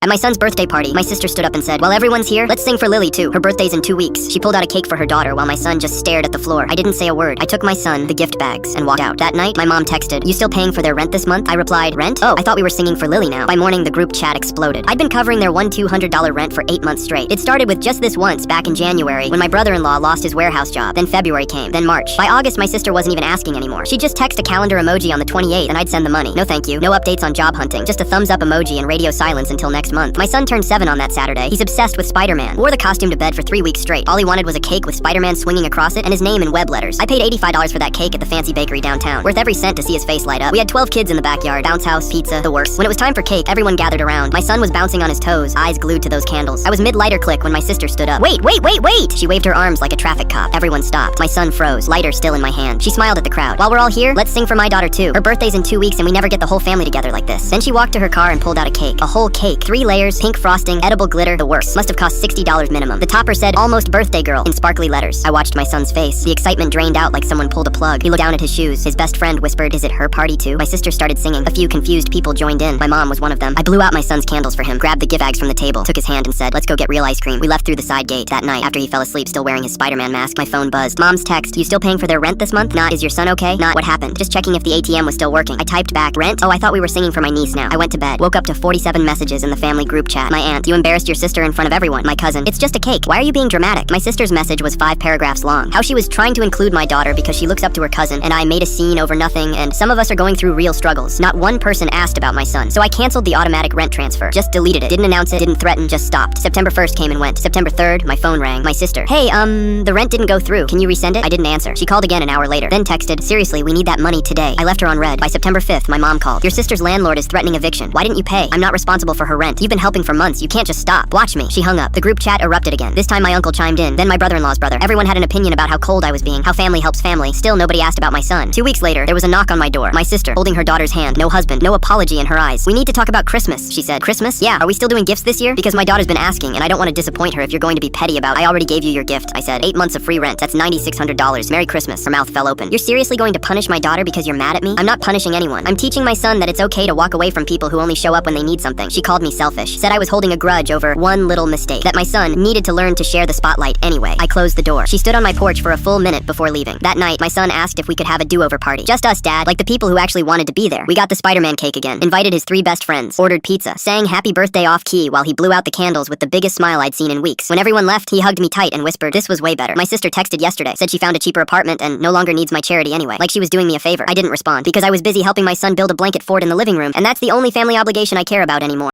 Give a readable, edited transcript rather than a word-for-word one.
At my son's birthday party, my sister stood up and said, "While everyone's here, let's sing for Lily too. Her birthday's in 2 weeks." She pulled out a cake for her daughter while my son just stared at the floor. I didn't say a word. I took my son, the gift bags, and walked out. That night, my mom texted, "You still paying for their rent this month?" I replied, "Rent? Oh, I thought we were singing for Lily now." By morning, the group chat exploded. I'd been covering their $200 rent for 8 months straight. It started with just this once back in January when my brother-in-law lost his warehouse job. Then February came, then March. By August, my sister wasn't even asking anymore. She'd just text a calendar emoji on the 28th and I'd send the money. No thank you. No updates on job hunting. Just a thumbs up emoji and radio silence until next month. My son turned 7 on that Saturday. He's obsessed with Spider-Man. Wore the costume to bed for 3 weeks straight. All he wanted was a cake with Spider-Man swinging across it and his name in web letters. I paid $85 for that cake at the fancy bakery downtown. Worth every cent to see his face light up. We had 12 kids in the backyard. Bounce house, pizza, the works. When it was time for cake, everyone gathered around. My son was bouncing on his toes, eyes glued to those candles. I was mid-lighter click when my sister stood up. Wait! She waved her arms like a traffic cop. Everyone stopped. My son froze, lighter still in my hand. She smiled at the crowd. "While we're all here, let's sing for my daughter too. Her birthday's in 2 weeks and we never get the whole family together like this." Then she walked to her car and pulled out a cake. A whole cake. 3 layers, pink frosting, edible glitter, the works. Must have cost $60 minimum. The topper said, "Almost birthday girl," in sparkly letters. I watched my son's face. The excitement drained out like someone pulled a plug. He looked down at his shoes. His best friend whispered, "Is it her party too?" My sister started singing. A few confused people joined in. My mom was one of them. I blew out my son's candles for him, grabbed the gift bags from the table, took his hand and said, "Let's go get real ice cream." We left through the side gate. That night, after he fell asleep still wearing his Spider-Man mask, my phone buzzed. Mom's text, "You still paying for their rent this month?" Not, "Is your son okay?" Not, "What happened?" Just checking if the ATM was still working. I typed back, "Rent? Oh, I thought we were singing for my niece now." I went to bed. Woke up to 47 messages in the family group chat. My aunt, "You embarrassed your sister in front of everyone." My cousin, "It's just a cake. Why are you being dramatic?" My sister's message was 5 paragraphs long. How she was trying to include my daughter because she looks up to her cousin, and I made a scene over nothing, and some of us are going through real struggles. Not one person asked about my son, so I canceled the automatic rent transfer. Just deleted it. Didn't announce it, didn't threaten, just stopped. September 1st came and went. September 3rd, my phone rang. My sister, "Hey, the rent didn't go through. Can you resend it?" I didn't answer. She called again an hour later, then texted, "Seriously, we need that money today." I left her on red. By September 5th, my mom called. "Your sister's landlord is threatening eviction. Why didn't you pay? I'm not responsible for her rent. You've been helping for months. You can't just stop. Watch me." She hung up. The group chat erupted again. This time my uncle chimed in, then my brother-in-law's brother. Everyone had an opinion about how cold I was being, how family helps family. Still, nobody asked about my son. 2 weeks later, there was a knock on my door. My sister, holding her daughter's hand. No husband, no apology in her eyes. "We need to talk about Christmas," she said. "Christmas? Yeah. Are we still doing gifts this year? Because my daughter's been asking, and I don't want to disappoint her if you're going to be petty about it. I already gave you your gift." I said, 8 months of free rent. That's $9,600. Merry Christmas." Her mouth fell open. "You're seriously going to punish my daughter because you're mad at me?" "I'm not punishing anyone. I'm teaching my son that it's okay to walk away from people who only show up when they need something." She called me selfish. Said I was holding a grudge over one little mistake. That my son needed to learn to share the spotlight anyway. I closed the door. She stood on my porch for a full minute before leaving. That night, my son asked if we could have a do-over party. Just us, Dad, like the people who actually wanted to be there. We got the Spider-Man cake again. Invited his 3 best friends. Ordered pizza. Sang happy birthday off-key while he blew out the candles with the biggest smile I'd seen in weeks. When everyone left, he hugged me tight and whispered, "This was way better." My sister texted yesterday. Said she found a cheaper apartment and no longer needs my charity anyway. Like she was doing me a favor. I didn't respond because I was busy helping my son build a blanket fort in the living room, and that's the only family obligation I care about anymore.